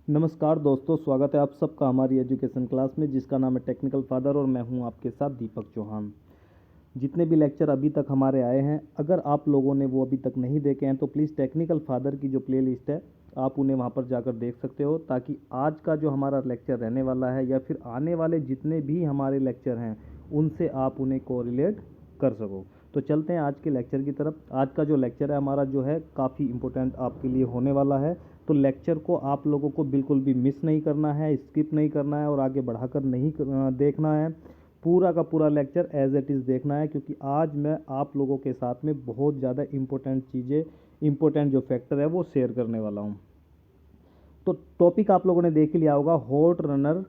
नमस्कार दोस्तों, स्वागत है आप सबका हमारी एजुकेशन क्लास में जिसका नाम है टेक्निकल फादर और मैं हूं आपके साथ दीपक चौहान। जितने भी लेक्चर अभी तक हमारे आए हैं, अगर आप लोगों ने वो अभी तक नहीं देखे हैं तो प्लीज़ टेक्निकल फादर की जो प्लेलिस्ट है आप उन्हें वहां पर जाकर देख सकते हो, ताकि आज का जो हमारा लेक्चर रहने वाला है या फिर आने वाले जितने भी हमारे लेक्चर हैं उनसे आप उन्हें कोरिलेट कर सको। तो चलते हैं आज के लेक्चर की तरफ। आज का जो लेक्चर है हमारा जो है काफ़ी इंपॉर्टेंट आपके लिए होने वाला है, तो लेक्चर को आप लोगों को बिल्कुल भी मिस नहीं करना है, स्किप नहीं करना है और आगे बढ़ाकर नहीं देखना है। पूरा का पूरा लेक्चर एज इट इज़ देखना है, क्योंकि आज मैं आप लोगों के साथ में बहुत ज़्यादा इंपॉर्टेंट चीज़ें, इंपॉर्टेंट जो फैक्टर है वो शेयर करने वाला हूँ। तो टॉपिक आप लोगों ने देख ही लिया होगा, हॉट रनर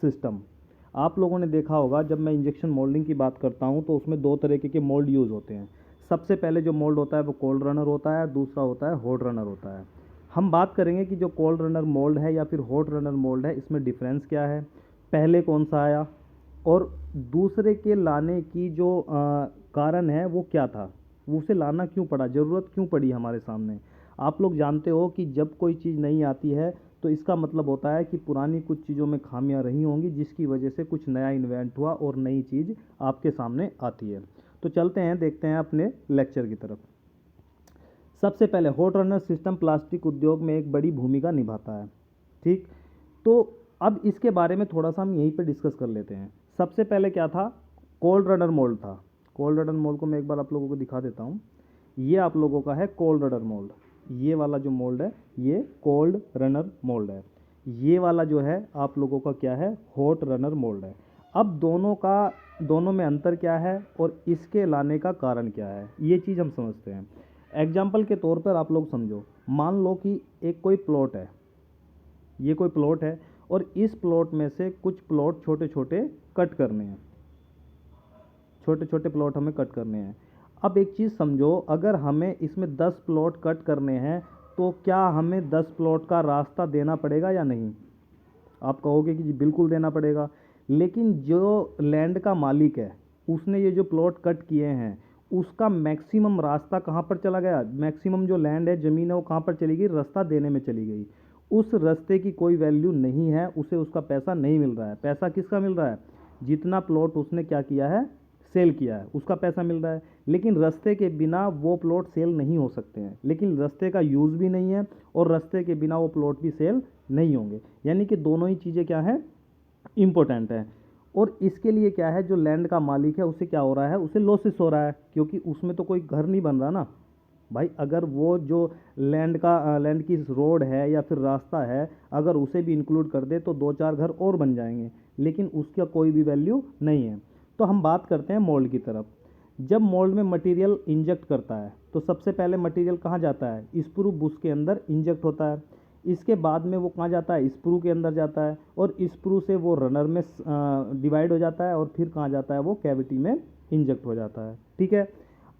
सिस्टम। आप लोगों ने देखा होगा जब मैं इंजेक्शन मोल्डिंग की बात करता हूँ तो उसमें दो तरीके के मोल्ड यूज़ होते हैं। सबसे पहले जो मोल्ड होता है वो कोल्ड रनर होता है, दूसरा होता है हॉट रनर होता है। हम बात करेंगे कि जो कोल्ड रनर मोल्ड है या फिर हॉट रनर मोल्ड है, इसमें डिफरेंस क्या है, पहले कौन सा आया और दूसरे के लाने की जो कारण है वो क्या था, वो उसे लाना क्यों पड़ा, ज़रूरत क्यों पड़ी हमारे सामने। आप लोग जानते हो कि जब कोई चीज़ नहीं आती है तो इसका मतलब होता है कि पुरानी कुछ चीज़ों में खामियां रही होंगी, जिसकी वजह से कुछ नया इन्वेंट हुआ और नई चीज़ आपके सामने आती है। तो चलते हैं, देखते हैं अपने लेक्चर की तरफ। सबसे पहले हॉट रनर सिस्टम प्लास्टिक उद्योग में एक बड़ी भूमिका निभाता है। ठीक, तो अब इसके बारे में थोड़ा सा हम यहीं पे डिस्कस कर लेते हैं। सबसे पहले क्या था, कोल्ड रनर मोल्ड था। कोल्ड रनर मोल्ड को मैं एक बार आप लोगों को दिखा देता हूँ। ये आप लोगों का है कोल्ड रनर मोल्ड। ये वाला जो मोल्ड है ये कोल्ड रनर मोल्ड है। ये वाला जो है आप लोगों का क्या है, हॉट रनर मोल्ड है। अब दोनों में अंतर क्या है और इसके लाने का कारण क्या है, ये चीज़ हम समझते हैं। एग्जाम्पल के तौर पर आप लोग समझो, मान लो कि एक कोई प्लॉट है, ये कोई प्लॉट है और इस प्लॉट में से कुछ प्लॉट छोटे छोटे कट करने हैं, छोटे छोटे प्लॉट हमें कट करने हैं। अब एक चीज़ समझो, अगर हमें इसमें 10 प्लॉट कट करने हैं तो क्या हमें 10 प्लॉट का रास्ता देना पड़ेगा या नहीं। आप कहोगे कि जी बिल्कुल देना पड़ेगा, लेकिन जो लैंड का मालिक है उसने ये जो प्लॉट कट किए हैं उसका मैक्सिमम रास्ता कहाँ पर चला गया, मैक्सिमम जो लैंड है, ज़मीन है, वो कहाँ पर चली गई, रास्ता देने में चली गई। उस रास्ते की कोई वैल्यू नहीं है, उसे उसका पैसा नहीं मिल रहा है। पैसा किसका मिल रहा है, जितना प्लॉट उसने क्या किया है, सेल किया है, उसका पैसा मिल रहा है। लेकिन रास्ते के बिना वो प्लॉट सेल नहीं हो सकते हैं, लेकिन रास्ते का यूज़ भी नहीं है और रास्ते के बिना वो प्लॉट भी सेल नहीं होंगे। यानी कि दोनों ही चीज़ें क्या है, इंपॉर्टेंट है। और इसके लिए क्या है, जो लैंड का मालिक है उसे क्या हो रहा है, उसे लॉसेस हो रहा है, क्योंकि उसमें तो कोई घर नहीं बन रहा ना भाई। अगर वो जो लैंड की रोड है या फिर रास्ता है, अगर उसे भी इंक्लूड कर दे तो 2-4 घर और बन जाएंगे, लेकिन उसका कोई भी वैल्यू नहीं है। तो हम बात करते हैं मोल्ड की तरफ। जब मोल्ड में मटेरियल इंजेक्ट करता है तो सबसे पहले मटेरियल कहाँ जाता है, स्क्रू बुश के अंदर इंजेक्ट होता है। इसके बाद में वो कहाँ जाता है, स्क्रू के अंदर जाता है और स्क्रू से वो रनर में डिवाइड हो जाता है और फिर कहाँ जाता है, वो कैविटी में इंजेक्ट हो जाता है। ठीक है,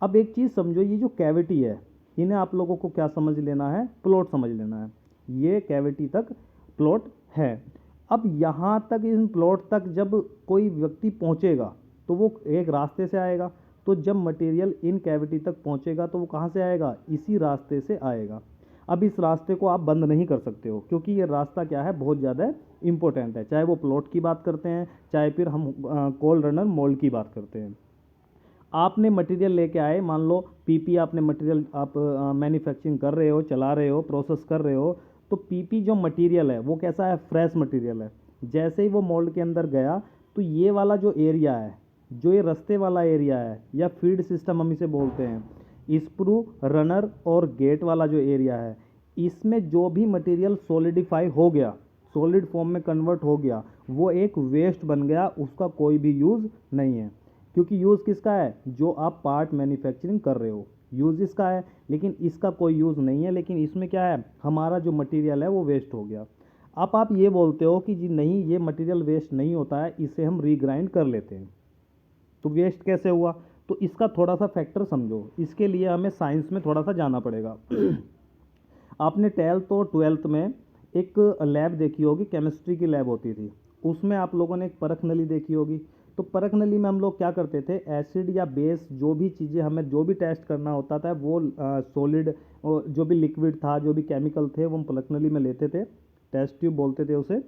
अब एक चीज़ समझो, ये जो कैविटी है इन्हें आप लोगों को क्या समझ लेना है, प्लॉट समझ लेना है। ये कैविटी तक प्लॉट है। अब यहाँ तक, इन प्लॉट तक जब कोई व्यक्ति पहुँचेगा तो वो एक रास्ते से आएगा, तो जब मटेरियल इन कैविटी तक पहुँचेगा तो वो कहाँ से आएगा, इसी रास्ते से आएगा। अब इस रास्ते को आप बंद नहीं कर सकते हो, क्योंकि ये रास्ता क्या है, बहुत ज़्यादा इंपॉर्टेंट है। चाहे वो प्लॉट की बात करते हैं, चाहे फिर हम कोल्ड रनर मोल्ड की बात करते हैं। आपने मटेरियल लेके आए, मान लो पीपी आपने मटेरियल आप मैन्युफैक्चरिंग कर रहे हो, चला रहे हो, प्रोसेस कर रहे हो, तो पीपी जो मटेरियल है वो कैसा है, फ्रेश मटेरियल है। जैसे ही वो मोल्ड के अंदर गया तो ये वाला जो एरिया है, जो ये रास्ते वाला एरिया है या फीड सिस्टम हम इसे बोलते हैं, स्क्रू, रनर और गेट वाला जो एरिया है, इसमें जो भी मटेरियल सॉलिडिफाई हो गया, सॉलिड फॉर्म में कन्वर्ट हो गया, वो एक वेस्ट बन गया, उसका कोई भी यूज़ नहीं है। क्योंकि यूज़ किसका है, जो आप पार्ट मैन्युफैक्चरिंग कर रहे हो, यूज़ इसका है, लेकिन इसका कोई यूज़ नहीं है। लेकिन इसमें क्या है, हमारा जो मटेरियल है वो वेस्ट हो गया। अब आप ये बोलते हो कि जी नहीं, ये मटेरियल वेस्ट नहीं होता है, इसे हम रीग्राइंड कर लेते हैं। तो वेस्ट कैसे हुआ, तो इसका थोड़ा सा फैक्टर समझो। इसके लिए हमें साइंस में थोड़ा सा जाना पड़ेगा। आपने 12th और 12th में एक लैब देखी होगी, केमिस्ट्री की लैब होती थी, उसमें आप लोगों ने एक परख नली देखी होगी। तो परख नली में हम लोग क्या करते थे, एसिड या बेस, जो भी चीज़ें हमें जो भी टेस्ट करना होता था, वो सॉलिड जो भी लिक्विड था, जो भी केमिकल थे, वो हम परख नली में लेते थे। टेस्ट ट्यूब बोलते थे उसे,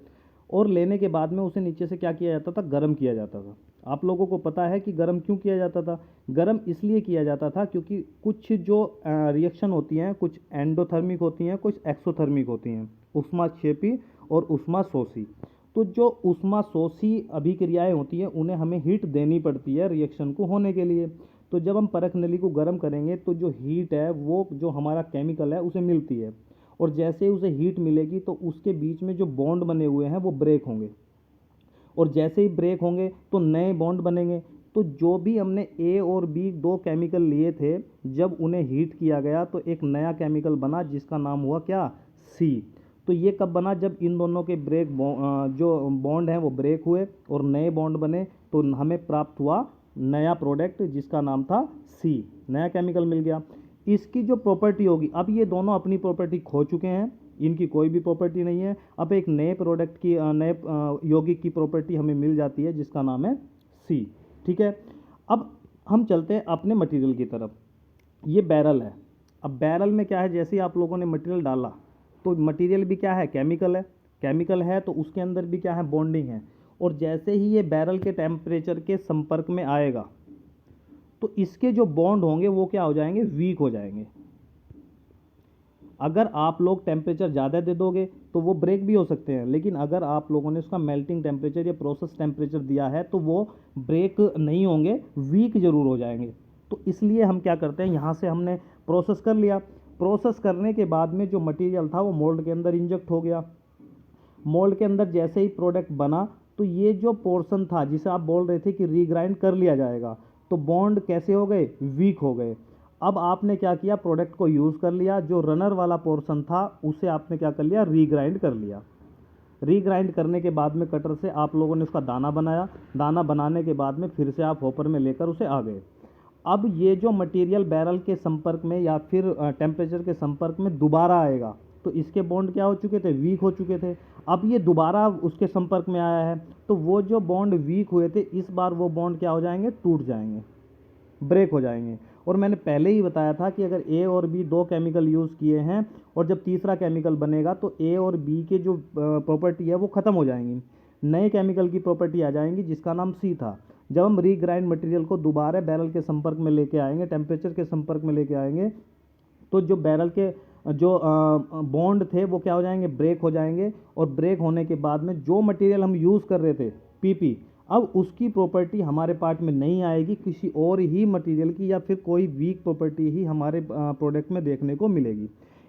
और लेने के बाद में उसे नीचे से क्या किया जाता था, गर्म किया जाता था। आप लोगों को पता है कि गर्म क्यों किया जाता था? गर्म इसलिए किया जाता था क्योंकि कुछ जो रिएक्शन होती हैं, कुछ एंडोथर्मिक होती हैं, कुछ एक्सोथर्मिक होती हैं, ऊष्माक्षेपी और ऊष्माशोषी। तो जो ऊष्माशोषी अभिक्रियाएं होती हैं उन्हें हमें हीट देनी पड़ती है रिएक्शन को होने के लिए। तो जब हम परख नली को गर्म करेंगे तो जो हीट है वो जो हमारा केमिकल है उसे मिलती है, और जैसे ही उसे हीट मिलेगी तो उसके बीच में जो बॉन्ड बने हुए हैं वो ब्रेक होंगे, और जैसे ही ब्रेक होंगे तो नए बॉन्ड बनेंगे। तो जो भी हमने ए और बी दो केमिकल लिए थे, जब उन्हें हीट किया गया तो एक नया केमिकल बना जिसका नाम हुआ क्या, सी। तो ये कब बना, जब इन दोनों के जो बॉन्ड हैं वो ब्रेक हुए और नए बॉन्ड बने, तो हमें प्राप्त हुआ नया प्रोडक्ट जिसका नाम था सी, नया केमिकल मिल गया। इसकी जो प्रॉपर्टी होगी, अब ये दोनों अपनी प्रॉपर्टी खो चुके हैं, इनकी कोई भी प्रॉपर्टी नहीं है। अब एक नए प्रोडक्ट की नए यौगिक की प्रॉपर्टी हमें मिल जाती है जिसका नाम है सी। ठीक है, अब हम चलते हैं अपने मटेरियल की तरफ। ये बैरल है। अब बैरल में क्या है, जैसे ही आप लोगों ने मटेरियल डाला तो मटेरियल भी क्या है, केमिकल है। केमिकल है तो उसके अंदर भी क्या है, बॉन्डिंग है। और जैसे ही ये बैरल के टेम्परेचर के संपर्क में आएगा तो इसके जो बॉन्ड होंगे वो क्या हो जाएंगे, वीक हो जाएंगे। अगर आप लोग टेम्परेचर ज़्यादा दे दोगे तो वो ब्रेक भी हो सकते हैं, लेकिन अगर आप लोगों ने उसका मेल्टिंग टेम्परेचर या प्रोसेस टेम्परेचर दिया है तो वो ब्रेक नहीं होंगे, वीक जरूर हो जाएंगे। तो इसलिए हम क्या करते हैं, यहाँ से हमने प्रोसेस कर लिया। प्रोसेस करने के बाद में जो मटेरियल था वो मोल्ड के अंदर इंजेक्ट हो गया। मोल्ड के अंदर जैसे ही प्रोडक्ट बना तो ये जो पोर्शन था जिसे आप बोल रहे थे कि रीग्राइंड कर लिया जाएगा, तो बॉन्ड कैसे हो गए, वीक हो गए। अब आपने क्या किया, प्रोडक्ट को यूज़ कर लिया, जो रनर वाला पोर्शन था उसे आपने क्या कर लिया, रीग्राइंड कर लिया। रीग्राइंड करने के बाद में कटर से आप लोगों ने उसका दाना बनाया। दाना बनाने के बाद में फिर से आप हॉपर में लेकर उसे आ गए। अब ये जो मटेरियल बैरल के संपर्क में या फिर टेम्परेचर के संपर्क में दोबारा आएगा, तो इसके बॉन्ड क्या हो चुके थे, वीक हो चुके थे। अब ये दोबारा उसके संपर्क में आया है तो वो जो बॉन्ड वीक हुए थे इस बार वो बॉन्ड क्या हो जाएंगे, टूट जाएंगे, ब्रेक हो जाएंगे। और मैंने पहले ही बताया था कि अगर ए और बी दो केमिकल यूज़ किए हैं और जब तीसरा केमिकल बनेगा तो ए और बी के जो प्रॉपर्टी है वो ख़त्म हो जाएंगी, नए केमिकल की प्रॉपर्टी आ जाएंगी जिसका नाम सी था। जब हम रीग्राइंड मटेरियल को दोबारा बैरल के संपर्क में लेके आएंगे, टेम्परेचर के संपर्क में लेके आएंगे, तो जो बैरल के जो बॉन्ड थे वो क्या हो जाएंगे, ब्रेक हो जाएंगे। और ब्रेक होने के बाद में जो मटेरियल हम यूज़ कर रहे थे पीपी, अब उसकी प्रॉपर्टी हमारे पार्ट में नहीं आएगी, किसी और ही मटेरियल की या फिर कोई वीक प्रॉपर्टी ही हमारे प्रोडक्ट में देखने को मिलेगी।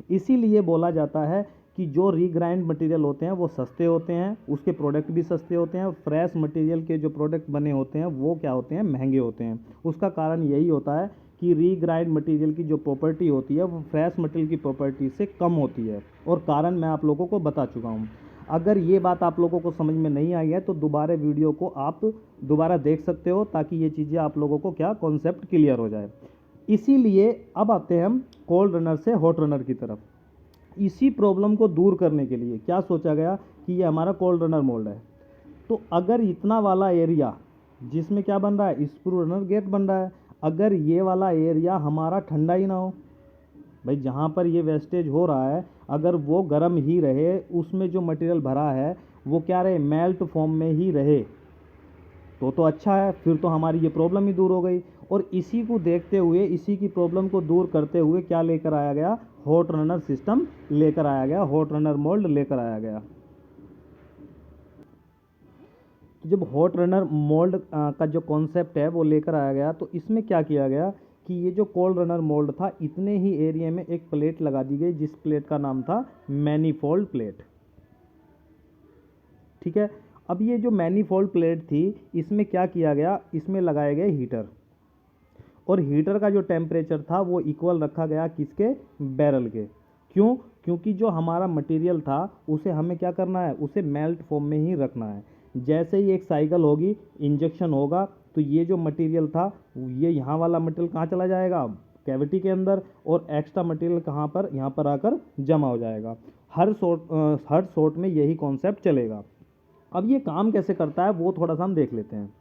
इसीलिए बोला जाता है कि जो रीग्राइंड मटेरियल होते हैं वो सस्ते होते हैं, उसके प्रोडक्ट भी सस्ते होते हैं, और फ्रेश मटेरियल के जो प्रोडक्ट बने होते हैं वो क्या होते हैं, महंगे होते हैं। उसका कारण यही होता है कि रीग्राइंड मटेरियल की जो प्रॉपर्टी होती है वो फ्रेश मटेरियल की प्रॉपर्टी से कम होती है, और कारण मैं आप लोगों को बता चुका हूँ। अगर ये बात आप लोगों को समझ में नहीं आई है तो दोबारा वीडियो को आप दोबारा देख सकते हो, ताकि ये चीज़ें आप लोगों को क्या कॉन्सेप्ट क्लियर हो जाए। इसीलिए अब आते हैं हम कोल्ड रनर से हॉट रनर की तरफ। इसी प्रॉब्लम को दूर करने के लिए क्या सोचा गया कि ये हमारा कोल्ड रनर मोल्ड है, तो अगर इतना वाला एरिया जिसमें क्या बन रहा है, स्क्रू रनर गेट बन रहा है, अगर ये वाला एरिया हमारा ठंडा ही ना हो, भाई जहाँ पर ये वेस्टेज हो रहा है अगर वो गर्म ही रहे, उसमें जो मटेरियल भरा है वो क्या रहे, मेल्ट फॉर्म में ही रहे, तो अच्छा है, फिर तो हमारी ये प्रॉब्लम ही दूर हो गई। और इसी को देखते हुए, इसी की प्रॉब्लम को दूर करते हुए क्या लेकर आया गया, हॉट रनर सिस्टम लेकर आया गया, हॉट रनर मोल्ड लेकर आया गया। तो जब हॉट रनर मोल्ड का जो कॉन्सेप्ट है वो लेकर आया गया, तो इसमें क्या किया गया कि ये जो कोल्ड रनर मोल्ड था इतने ही एरिया में एक प्लेट लगा दी गई, जिस प्लेट का नाम था मैनीफोल्ड प्लेट। ठीक है, अब ये जो मैनीफोल्ड प्लेट थी इसमें क्या किया गया, इसमें लगाए गए हीटर, और हीटर का जो टेम्परेचर था वो इक्वल रखा गया किसके, बैरल के। क्यों, क्योंकि जो हमारा मटेरियल था उसे हमें क्या करना है, उसे मेल्ट फॉर्म में ही रखना है। जैसे ही एक साइकिल होगी, इंजेक्शन होगा, तो ये जो मटेरियल था ये यहाँ वाला मटेरियल कहाँ चला जाएगा, कैविटी के अंदर, और एक्स्ट्रा मटेरियल कहाँ पर, यहाँ पर आकर जमा हो जाएगा। हर शॉट में यही कॉन्सेप्ट चलेगा। अब ये काम कैसे करता है वो थोड़ा सा हम देख लेते हैं।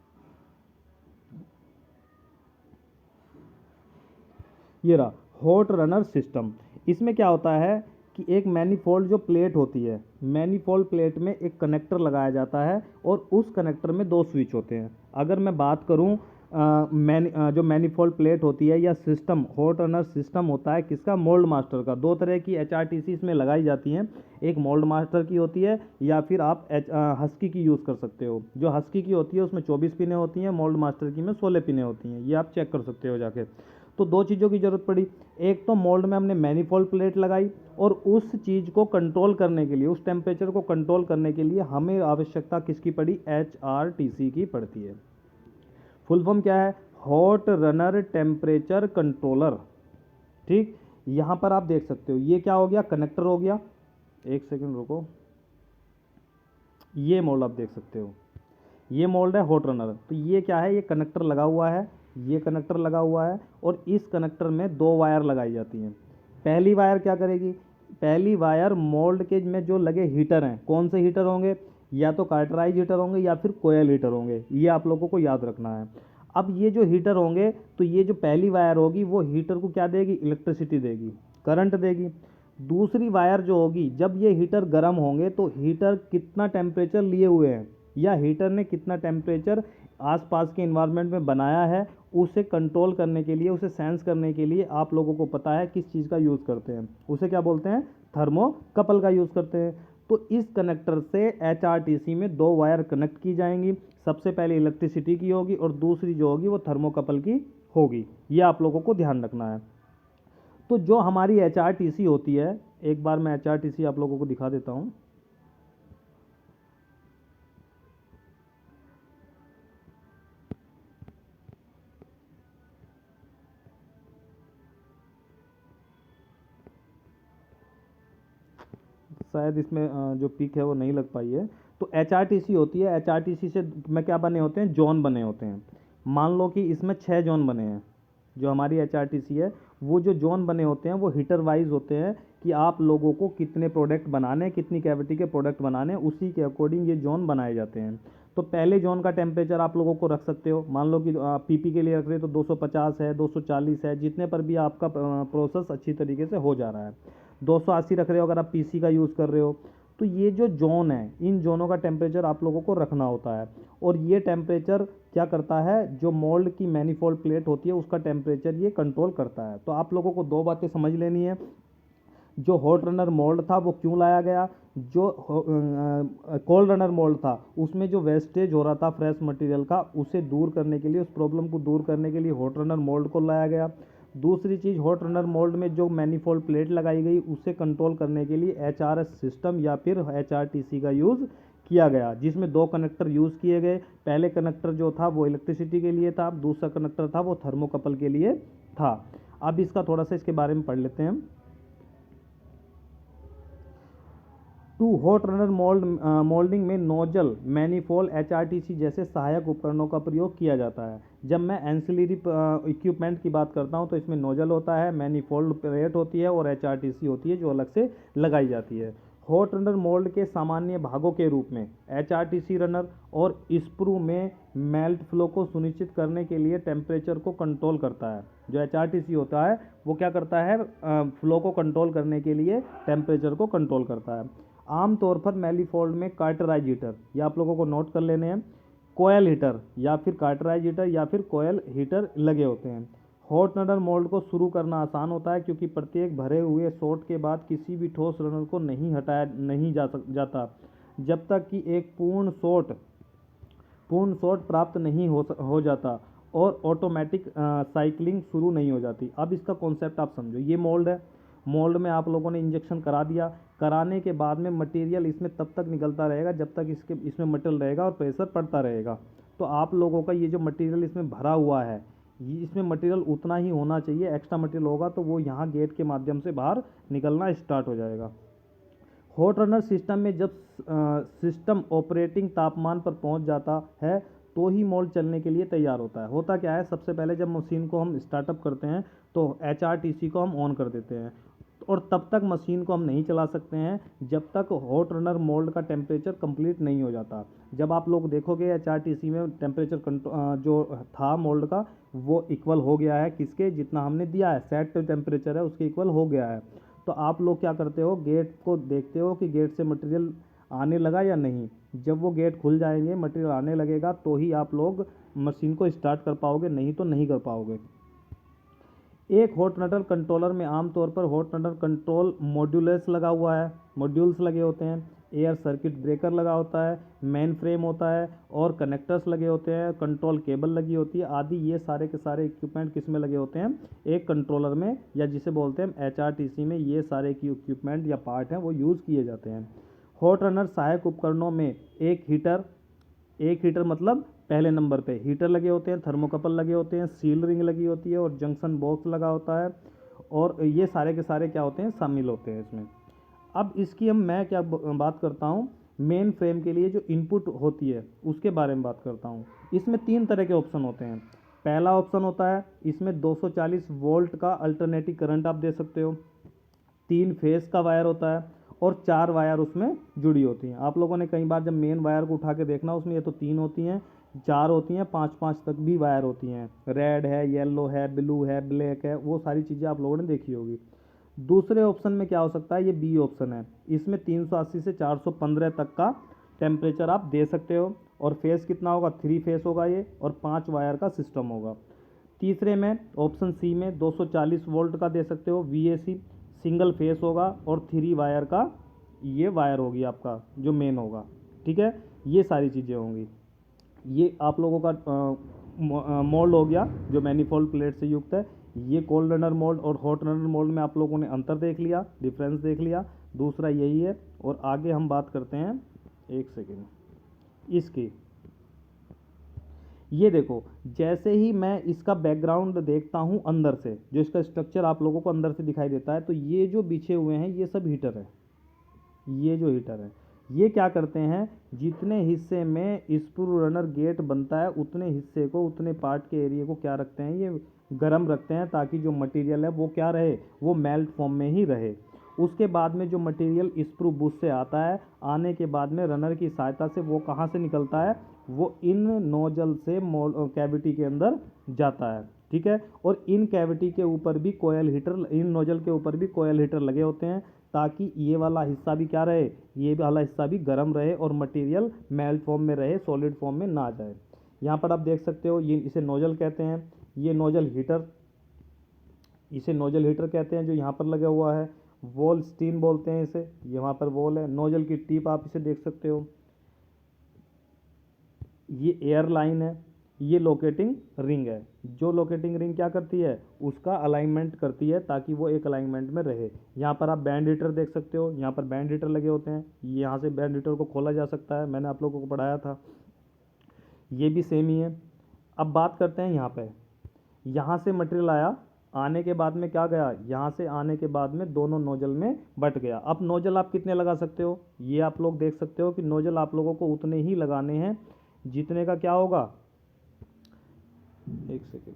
ये रहा हॉट रनर सिस्टम। इसमें क्या होता है कि एक मैनीफोल्ड जो प्लेट होती है मैनीफोल्ड प्लेट में एक कनेक्टर लगाया जाता है और उस कनेक्टर में दो स्विच होते हैं। अगर मैं बात करूं जो मैनीफोल्ड प्लेट होती है या सिस्टम, हॉट रनर सिस्टम होता है किसका, मोल्ड मास्टर का। दो तरह की HRTC इसमें लगाई जाती हैं, एक मोल्ड मास्टर की होती है या फिर आप हस्की की यूज़ कर सकते हो। जो हस्की की होती है उसमें 24 पिनें होती हैं, मोल्ड मास्टर की में 16 पिनें होती हैं, ये आप चेक कर सकते हो जाके। तो दो चीज़ों की ज़रूरत पड़ी, एक तो मोल्ड में हमने मैनीफोल्ड प्लेट लगाई और उस चीज़ को कंट्रोल करने के लिए, उस टेम्परेचर को कंट्रोल करने के लिए हमें आवश्यकता किसकी पड़ी, HRTC की पड़ती है। फुल फॉर्म क्या है, हॉट रनर टेम्परेचर कंट्रोलर। ठीक, यहां पर आप देख सकते हो ये क्या हो गया, कनेक्टर हो गया। एक सेकंड रुको, ये मोल्ड आप देख सकते हो, ये मोल्ड है हॉट रनर। तो ये क्या है, ये कनेक्टर लगा हुआ है, ये कनेक्टर लगा हुआ है और इस कनेक्टर में दो वायर लगाई जाती हैं। पहली वायर क्या करेगी, पहली वायर मोल्ड के में जो लगे हीटर हैं, कौन से हीटर होंगे, या तो कार्टराइज हीटर होंगे या फिर कोयल हीटर होंगे, ये आप लोगों को याद रखना है। अब ये जो हीटर होंगे, तो ये जो पहली वायर होगी वो हीटर को क्या देगी, इलेक्ट्रिसिटी देगी, करंट देगी। दूसरी वायर जो होगी, जब ये हीटर गर्म होंगे तो हीटर कितना टेम्परेचर लिए हुए हैं या हीटर ने कितना टेम्परेचर आसपास के इन्वायरमेंट में बनाया है, उसे कंट्रोल करने के लिए, उसे सेंस करने के लिए आप लोगों को पता है किस चीज़ का यूज़ करते हैं, उसे क्या बोलते हैं, थर्मोकपल का यूज़ करते हैं। तो इस कनेक्टर से HRTC में दो वायर कनेक्ट की जाएंगी, सबसे पहले इलेक्ट्रिसिटी की होगी और दूसरी जो होगी वो थर्मोकपल की होगी, ये आप लोगों को ध्यान रखना है। तो जो हमारी HRTC होती है, एक बार मैं HRTC आप लोगों को दिखा देता हूँ। शायद इसमें जो पिक है वो नहीं लग पाई है। तो HRTC होती है, HRTC से में क्या बने होते हैं, जोन बने होते हैं। मान लो कि इसमें 6 जोन बने हैं, जो हमारी HRTC है, वो जो जोन बने होते हैं वो हीटर वाइज होते हैं कि आप लोगों को कितने प्रोडक्ट बनाने, कितनी कैविटी के प्रोडक्ट बनाने, उसी के अकॉर्डिंग ये जोन बनाए जाते हैं। तो पहले जोन का टेम्परेचर आप लोगों को रख सकते हो, मान लो कि PP के लिए रख रहे हो तो 250 है, 240 है, जितने पर भी आपका प्रोसेस अच्छी तरीके से हो जा रहा है। 280 रख रहे हो अगर आप PC का यूज़ कर रहे हो। तो ये जो जोन है, इन जोनों का टेम्परेचर आप लोगों को रखना होता है और ये टेम्परेचर क्या करता है, जो मोल्ड की मैनीफोल्ड प्लेट होती है उसका टेम्परेचर ये कंट्रोल करता है। तो आप लोगों को दो बातें समझ लेनी है, जो हॉट रनर मोल्ड था वो क्यों लाया गया, जो कोल्ड रनर मोल्ड था उसमें जो वेस्टेज हो रहा था फ्रेश मटेरियल का, उसे दूर करने के लिए, उस प्रॉब्लम को दूर करने के लिए हॉट रनर मोल्ड को लाया गया। दूसरी चीज़, हॉट रनर मोल्ड में जो मैनीफोल्ड प्लेट लगाई गई उसे कंट्रोल करने के लिए HRS सिस्टम या फिर HRTC का यूज़ किया गया, जिसमें दो कनेक्टर यूज़ किए गए। पहले कनेक्टर जो था वो इलेक्ट्रिसिटी के लिए था, दूसरा कनेक्टर था वो थर्मोकपल के लिए था। अब इसका थोड़ा सा इसके बारे में पढ़ लेते हैं। टू हॉट रनर मोल्डिंग में नोजल, मैनीफोल्ड, HRTC जैसे सहायक उपकरणों का प्रयोग किया जाता है। जब मैं एंसिलरी इक्विपमेंट की बात करता हूं तो इसमें नोजल होता है, मैनीफोल्ड प्लेट होती है और HRTC होती है जो अलग से लगाई जाती है। हॉट रनर मोल्ड के सामान्य भागों के रूप में HRTC रनर और स्प्रू में मेल्ट फ्लो को सुनिश्चित करने के लिए टेम्परेचर को कंट्रोल करता है। जो HRTC होता है वो क्या करता है, फ्लो को कंट्रोल करने के लिए टेम्परेचर को कंट्रोल करता है। आमतौर पर मैनीफोल्ड में कार्टराइज हीटर, ये आप लोगों को नोट कर लेने हैं, कोयल हीटर या फिर कार्टराइज हीटर या फिर कोयल हीटर लगे होते हैं। हॉट रनर मोल्ड को शुरू करना आसान होता है क्योंकि प्रत्येक भरे हुए शॉट के बाद किसी भी ठोस रनर को नहीं हटाया नहीं जाता जब तक कि एक पूर्ण शॉट प्राप्त नहीं हो जाता और ऑटोमेटिक साइकिलिंग शुरू नहीं हो जाती। अब इसका कॉन्सेप्ट आप समझो, ये मोल्ड है, मोल्ड में आप लोगों ने इंजेक्शन करा दिया, कराने के बाद में मटेरियल इसमें तब तक निकलता रहेगा जब तक इसमें मेटल रहेगा और प्रेशर पड़ता रहेगा। तो आप लोगों का ये जो मटेरियल इसमें भरा हुआ है, ये इसमें मटेरियल उतना ही होना चाहिए, एक्स्ट्रा मटेरियल होगा तो वो यहाँ गेट के माध्यम से बाहर निकलना स्टार्ट हो जाएगा। हॉट रनर सिस्टम में जब सिस्टम ऑपरेटिंग तापमान पर पहुंच जाता है तो ही मोल्ड चलने के लिए तैयार होता है। होता क्या है, सबसे पहले जब मशीन को हम स्टार्टअप करते हैं तो HRTC को हम ऑन कर देते हैं और तब तक मशीन को हम नहीं चला सकते हैं जब तक हॉट रनर मोल्ड का टेम्परेचर कंप्लीट नहीं हो जाता। जब आप लोग देखोगे HRTC में टेम्परेचर जो था मोल्ड का वो इक्वल हो गया है, किसके, जितना हमने दिया है सेट टेम्परेचर है उसके इक्वल हो गया है। तो आप लोग क्या करते हो, गेट को देखते हो कि गेट से मटेरियल आने लगा या नहीं। जब वो गेट खुल जाएंगे, मटेरियल आने लगेगा, तो ही आप लोग मशीन को स्टार्ट कर पाओगे, नहीं तो नहीं कर पाओगे। एक हॉट नटर कंट्रोलर में आमतौर पर हॉट नटर कंट्रोल मॉड्यूल्स लगा हुआ है, मॉड्यूल्स लगे होते हैं, एयर सर्किट ब्रेकर लगा होता है, मेन फ्रेम होता है और कनेक्टर्स लगे होते हैं, कंट्रोल केबल लगी होती है आदि। ये सारे के सारे इक्विपमेंट किस में लगे होते हैं, एक कंट्रोलर में, या जिसे बोलते हैं HRTC में। ये सारे की इक्विपमेंट या पार्ट हैं वो यूज़ किए जाते हैं। हॉट रनर सहायक उपकरणों में एक हीटर मतलब पहले नंबर पे हीटर लगे होते हैं, थर्मोकपल लगे होते हैं, सील रिंग लगी होती है और जंक्शन बॉक्स लगा होता है, और ये सारे के सारे क्या होते हैं, शामिल होते हैं इसमें। अब इसकी मैं क्या बात करता हूँ, मेन फ्रेम के लिए जो इनपुट होती है उसके बारे में बात करता हूँ। इसमें 3 तरह के ऑप्शन होते हैं। पहला ऑप्शन होता है, इसमें 240 वोल्ट का अल्टरनेटिव करंट आप दे सकते हो, 3 फेस का वायर होता है और 4 वायर उसमें जुड़ी होती हैं। आप लोगों ने कई बार जब मेन वायर को उठा के देखना, उसमें ये तो 3 होती हैं, 4 होती हैं, 5-5 तक भी वायर होती हैं। रेड है, येलो है, ब्लू है, ब्लैक है, वो सारी चीज़ें आप लोगों ने देखी होगी। दूसरे ऑप्शन में क्या हो सकता है, ये बी ऑप्शन है। इसमें 380 से 415 तक का टेम्परेचर आप दे सकते हो, और फेस कितना होगा, 3 फेस होगा ये, और 5 वायर का सिस्टम होगा। तीसरे में ऑप्शन सी में 240 वोल्ट का दे सकते हो, VAC, सिंगल फेस होगा और 3 वायर का ये वायर होगी आपका जो मेन होगा। ठीक है, ये सारी चीज़ें होंगी। ये आप लोगों का मोल्ड हो गया जो मैनीफोल्ड प्लेट से युक्त है। ये कोल्ड रनर मोल्ड और हॉट रनर मोल्ड में आप लोगों ने अंतर देख लिया, डिफरेंस देख लिया, दूसरा यही है। और आगे हम बात करते हैं, एक सेकेंड, इसकी। ये देखो, जैसे ही मैं इसका बैकग्राउंड देखता हूँ अंदर से, जो इसका स्ट्रक्चर आप लोगों को अंदर से दिखाई देता है, तो ये जो बिछे हुए हैं ये सब हीटर है। ये जो हीटर है, ये क्या करते हैं, जितने हिस्से में स्क्रू रनर गेट बनता है उतने हिस्से को, उतने पार्ट के एरिया को क्या रखते हैं, ये गर्म रखते हैं, ताकि जो मटेरियल है वो क्या रहे, वो मेल्ट फॉर्म में ही रहे। उसके बाद में जो मटेरियल स्क्रू बुश से आता है, आने के बाद में रनर की सहायता से वो कहाँ से निकलता है, वो इन नोजल से कैविटी के अंदर जाता है। ठीक है, और इन कैविटी के ऊपर भी कोयल हीटर, इन नोजल के ऊपर भी कोयल हीटर लगे होते हैं, ताकि ये वाला हिस्सा भी क्या रहे, ये वाला हिस्सा भी गर्म रहे और मटेरियल मेल्ट फॉर्म में रहे, सॉलिड फॉर्म में ना जाए। यहाँ पर आप देख सकते हो, ये इसे नोजल कहते हैं, ये नोजल हीटर, इसे नोजल हीटर कहते हैं जो यहाँ पर लगा हुआ है। वॉल स्टीन बोलते हैं इसे, यहाँ पर वॉल है। नोजल की टिप आप इसे देख सकते हो, ये एयर लाइन है, ये लोकेटिंग रिंग है। जो लोकेटिंग रिंग क्या करती है, उसका अलाइनमेंट करती है ताकि वो एक अलाइनमेंट में रहे। यहाँ पर आप बैंड हीटर देख सकते हो, यहाँ पर बैंड हीटर लगे होते हैं, यहाँ से बैंड हीटर को खोला जा सकता है, मैंने आप लोगों को पढ़ाया था। ये भी सेम ही है। अब बात करते हैं यहाँ पे, यहाँ से मटेरियल आया, आने के बाद में क्या गया, यहाँ से आने के बाद में दोनों नोजल में बट गया। अब नोजल आप कितने लगा सकते हो, ये आप लोग देख सकते हो कि नोजल आप लोगों को उतने ही लगाने हैं जितने का क्या होगा, एक सेकेंड,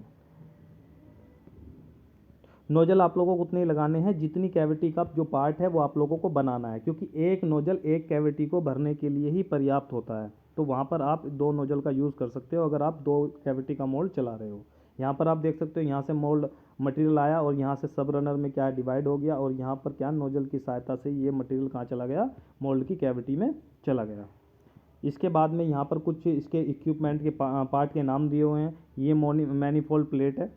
नोजल आप लोगों को उतने ही लगाने हैं जितनी कैविटी का जो पार्ट है वो आप लोगों को बनाना है, क्योंकि एक नोजल एक कैविटी को भरने के लिए ही पर्याप्त होता है। तो वहाँ पर आप 2 नोजल का यूज़ कर सकते हो अगर आप 2 कैविटी का मोल्ड चला रहे हो। यहाँ पर आप देख सकते हो, यहाँ से मोल्ड मटेरियल आया और यहाँ से सब रनर में क्या डिवाइड हो गया, और यहाँ पर क्या नोजल की सहायता से ये मटेरियल कहाँ चला गया, मोल्ड की कैविटी में चला गया। इसके बाद में यहाँ पर कुछ इसके इक्विपमेंट के पार्ट के नाम दिए हुए हैं। ये मैनीफोल्ड प्लेट है,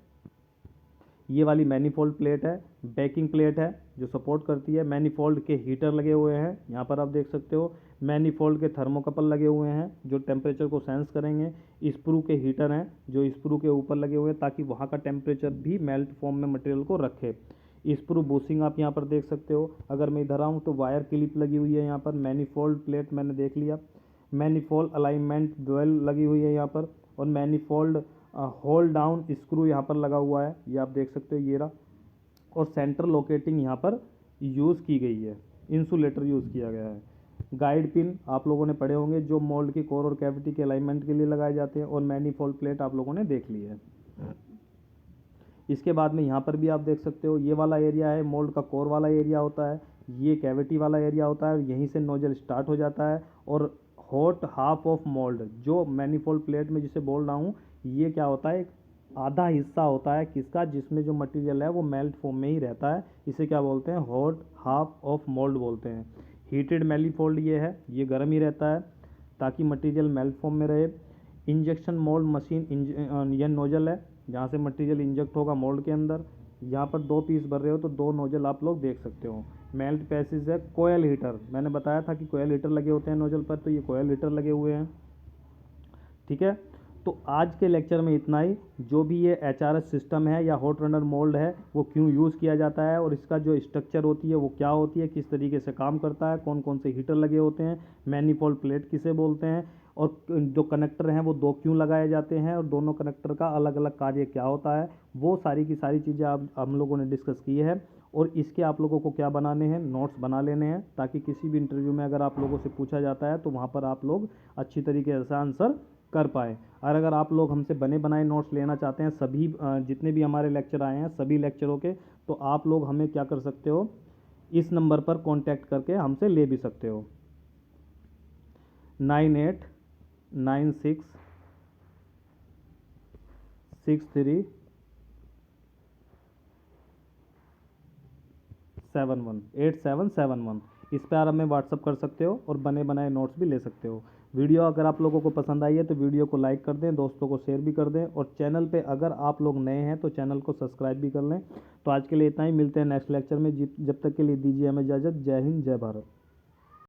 ये वाली मैनीफोल्ड प्लेट है, बैकिंग प्लेट है जो सपोर्ट करती है। मैनीफोल्ड के हीटर लगे हुए हैं, यहाँ पर आप देख सकते हो। मैनीफोल्ड के थर्मोकपल लगे हुए हैं जो टेम्परेचर को सेंस करेंगे। स्क्रू के हीटर हैं जो स्क्रू के ऊपर लगे हुए हैं ताकि वहाँ का टेम्परेचर भी मेल्ट फॉर्म में मटेरियल को रखे। स्क्रू बूसिंग आप यहाँ पर देख सकते हो। अगर मैं इधर आऊँ तो वायर क्लिप लगी हुई है यहाँ पर। मैनीफोल्ड प्लेट मैंने देख लिया। मैनीफोल्ड अलाइनमेंट बेल लगी हुई है यहाँ पर, और मैनीफोल्ड होल्ड डाउन स्क्रू यहाँ पर लगा हुआ है, ये आप देख सकते हो, ये रहा। और सेंटर लोकेटिंग यहाँ पर यूज़ की गई है, इंसुलेटर यूज़ किया गया है। गाइड पिन आप लोगों ने पढ़े होंगे जो मोल्ड की कोर और कैविटी के अलाइनमेंट के लिए लगाए जाते हैं। और मैनीफोल्ड प्लेट आप लोगों ने देख ली है। इसके बाद में यहाँ पर भी आप देख सकते हो, ये वाला एरिया है मोल्ड का कोर वाला एरिया होता है, ये कैविटी वाला एरिया होता है, यहीं से नोजल स्टार्ट हो जाता है। और हॉट हाफ ऑफ मोल्ड जो मैनीफोल्ड प्लेट में जिसे बोल रहा हूँ, ये क्या होता है, आधा हिस्सा होता है किसका, जिसमें जो मटेरियल है वो मेल्ट फॉर्म में ही रहता है। इसे क्या बोलते हैं, हॉट हाफ ऑफ मोल्ड बोलते हैं। हीटेड मैलीफोल्ड ये है, ये गर्म ही रहता है ताकि मटेरियल मेल्ट फॉर्म में रहे। इंजेक्शन मोल्ड मशीन, यह नोजल है जहाँ से मटेरियल इंजेक्ट होगा मोल्ड के अंदर। यहाँ पर 2 पीस भर रहे हो तो 2 नोजल आप लोग देख सकते हो। मेल्ट पैसेज है। कोयल हीटर, मैंने बताया था कि कोयल हीटर लगे होते हैं नोजल पर, तो ये कोयल हीटर लगे हुए हैं। ठीक है, तो आज के लेक्चर में इतना ही। जो भी ये HRS सिस्टम है या हॉट रनर मोल्ड है वो क्यों यूज़ किया जाता है और इसका जो स्ट्रक्चर होती है वो क्या होती है, किस तरीके से काम करता है, कौन कौन से हीटर लगे होते हैं, मैनीफोल्ड प्लेट किसे बोलते हैं, और जो कनेक्टर हैं वो 2 क्यों लगाए जाते हैं और दोनों कनेक्टर का अलग अलग कार्य क्या होता है, वो सारी की सारी चीज़ें आप हम लोगों ने डिस्कस की है। और इसके आप लोगों को क्या बनाने हैं, नोट्स बना लेने हैं, ताकि किसी भी इंटरव्यू में अगर आप लोगों से पूछा जाता है तो वहाँ पर आप लोग अच्छी तरीके से आंसर कर पाए। और अगर आप लोग हमसे बने बनाए नोट्स लेना चाहते हैं सभी जितने भी हमारे लेक्चर आए हैं सभी लेक्चरों के, तो आप लोग हमें क्या कर सकते हो, इस नंबर पर कांटेक्ट करके हमसे ले भी सकते हो। 9896638771 इस पर हमें व्हाट्सअप कर सकते हो और बने बनाए नोट्स भी ले सकते हो। वीडियो अगर आप लोगों को पसंद आई है तो वीडियो को लाइक कर दें, दोस्तों को शेयर भी कर दें, और चैनल पे अगर आप लोग नए हैं तो चैनल को सब्सक्राइब भी कर लें। तो आज के लिए इतना ही, मिलते हैं नेक्स्ट लेक्चर में। जब तक के लिए दीजिए हमें इजाज़त। जय हिंद, जय भारत।